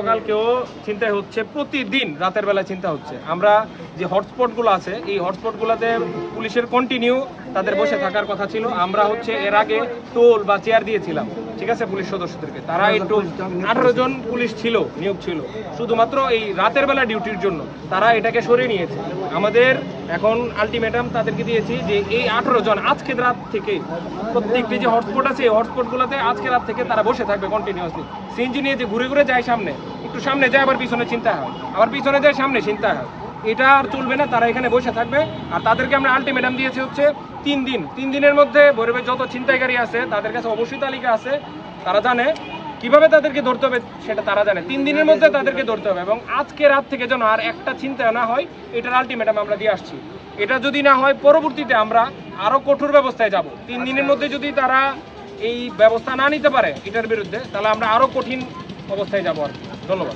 গতকালকেও ছিনতাই হচ্ছে, প্রতিদিন রাতের বেলা চিন্তা হচ্ছে। আমরা যে হটস্পটগুলো আছে এই হটস্পটগুলোতে পুলিশের কন্টিনিউ তাদের বসে থাকার কথা ছিল। আমরা এর আগে টোল বা চেয়ার দিয়েছিলাম, ঠিক আছে, পুলিশ সদস্যদেরকে। তারা একটু 18 জন পুলিশ ছিল, নিয়োগ ছিল শুধুমাত্র এই রাতের বেলা ডিউটির জন্য। তারা এটাকে সরিয়ে নিয়েছে। আমাদের এখন আলটিমেটাম তাদেরকে দিয়েছি যে এই 18 জন আজকে রাত থেকে প্রত্যেকটি যে হটস্পট আছে এই হটস্পটগুলোতে আজকে রাত থেকে তারা বসে থাকবে কন্টিনিউয়াসলি। সিএনজি নিয়ে যে ঘুরে ঘুরে যায়, সামনে একটু সামনে যায় আবার পিছনে চিন্তা হয়, আবার পিছনে যায় সামনে চিন্তা হয়, এটা আর চলবে না। তারা এখানে বসে থাকবে। আর তাদেরকে আমরা আলটিমেটাম দিয়েছি 3 দিন। 3 দিনের মধ্যে ভৈরবের যত ছিনতাইকারী আছে তাদের কাছে অবশ্যই তালিকা আছে, তারা জানে কিভাবে তাদেরকে ধরতে হবে, সেটা তারা জানে। 3 দিনের মধ্যে তাদেরকে ধরতে হবে এবং আজকে রাত থেকে যেন আর একটা ছিনতাই না হয়, এটার আলটিমেটাম আমরা দিয়ে আসছি। এটা যদি না হয় পরবর্তীতে আমরা আরো কঠোর ব্যবস্থায় যাব। 3 দিনের মধ্যে যদি তারা এই ব্যবস্থা না নিতে পারে এটার বিরুদ্ধে, তাহলে আমরা আরো কঠিন অবস্থায় যাবো আর কি। ধন্যবাদ।